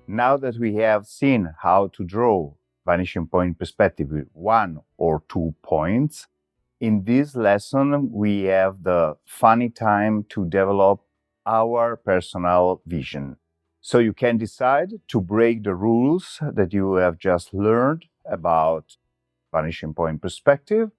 Now that we have seen how to draw vanishing point perspective with 1 or 2 points, in this lesson we have the funny time to develop our personal vision. So you can decide to break the rules that you have just learned about vanishing point perspective,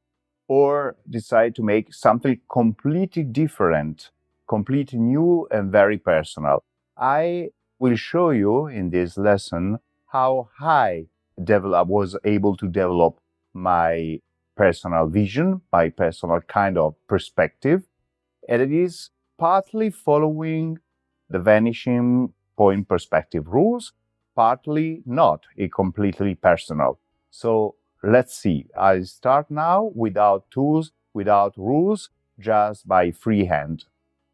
or decide to make something completely different, completely new and very personal. I will show you in this lesson how I was able to develop my personal vision, my personal kind of perspective, and it is partly following the vanishing point perspective rules, partly not, a completely personal. So let's see. I start now without tools, without rules, just by freehand.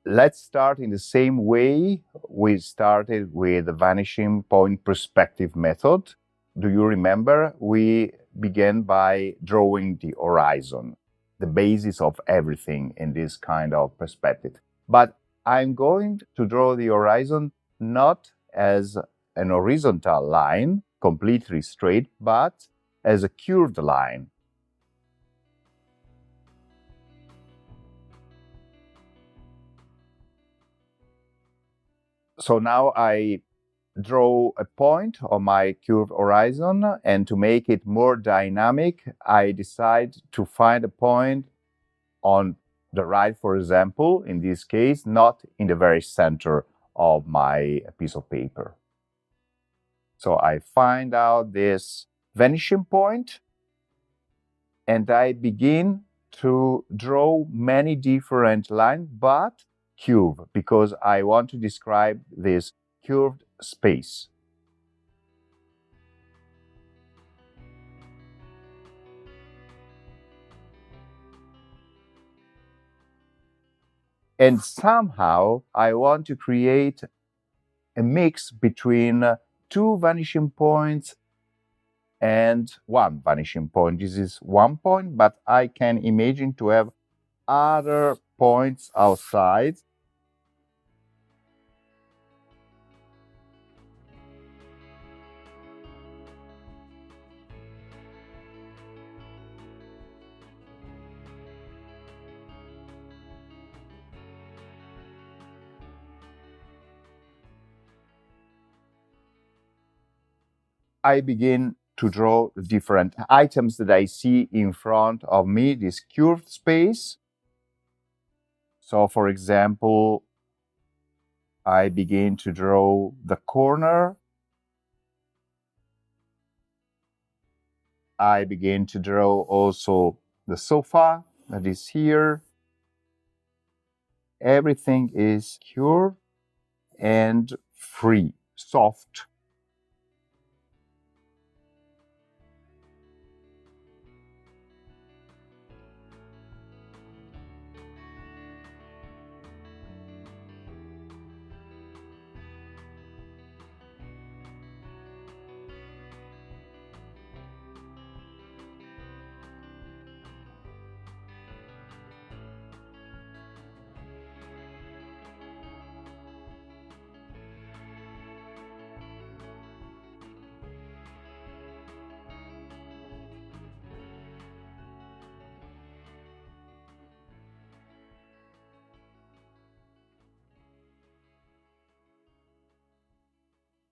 Let's start in the same way we started with the vanishing point perspective method. Do you remember? We began by drawing the horizon, the basis of everything in this kind of perspective. But I'm going to draw the horizon not as an horizontal line, completely straight, but as a curved line. So now I draw a point on my curved horizon, and to make it more dynamic, I decide to find a point on the right, for example, in this case, not in the very center of my piece of paper. So I find out this vanishing point, and I begin to draw many different lines, but curve, because I want to describe this curved space. And somehow I want to create a mix between two vanishing points and one vanishing point. This is one point, but I can imagine to have other points outside. I begin to draw the different items that I see in front of me, this curved space. So, for example, I begin to draw the corner. I begin to draw also the sofa that is here. Everything is curved and free, soft.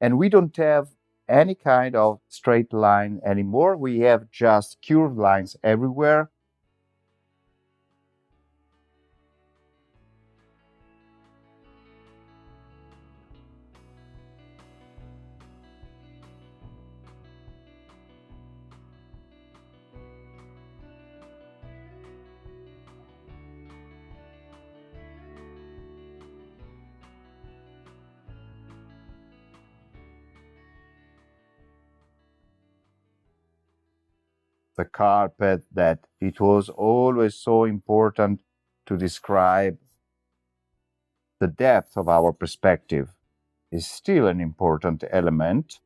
And we don't have any kind of straight line anymore. We have just curved lines everywhere. The carpet, that it was always so important to describe the depth of our perspective, is still an important element.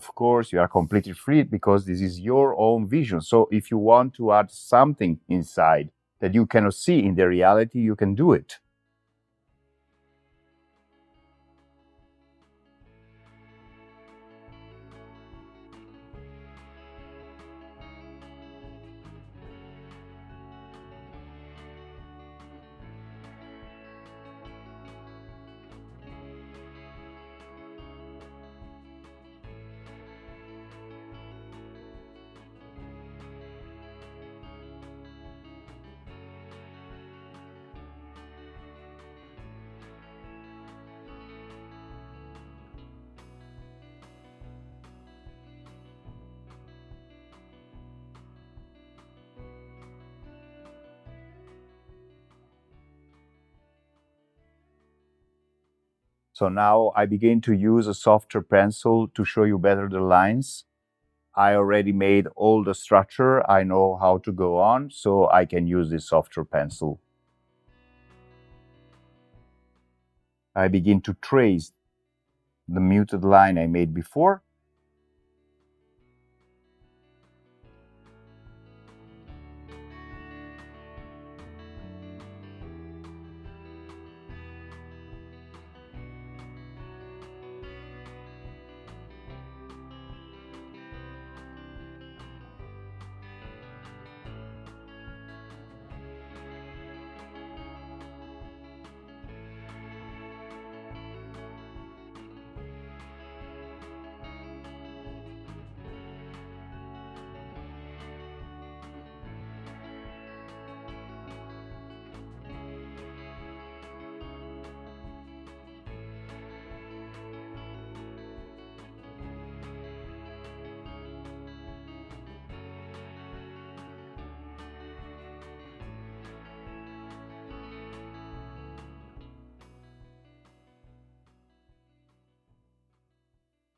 Of course, you are completely free because this is your own vision. So if you want to add something inside that you cannot see in the reality, you can do it. So now I begin to use a softer pencil to show you better the lines. I already made all the structure. I know how to go on, so I can use this softer pencil. I begin to trace the muted line I made before.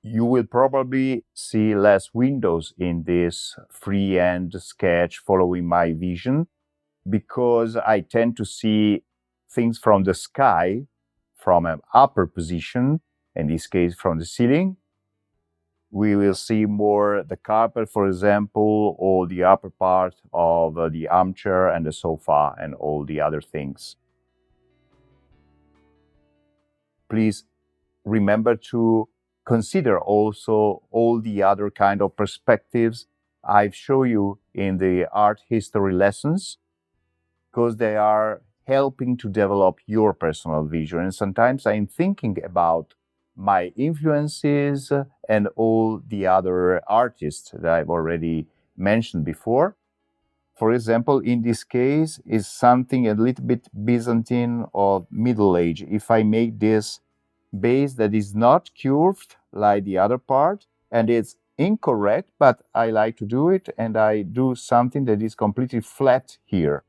You will probably see less windows in this freehand sketch following my vision because I tend to see things from the sky, from an upper position, in this case from the ceiling. We will see more the carpet, for example, or the upper part of the armchair and the sofa and all the other things. Please remember to consider also all the other kind of perspectives I've shown you in the art history lessons, because they are helping to develop your personal vision. And sometimes I'm thinking about my influences and all the other artists that I've already mentioned before. For example, in this case, is something a little bit Byzantine or Middle Age. If I make this base that is not curved like the other part, and it's incorrect, but I like to do it, and I do something that is completely flat here.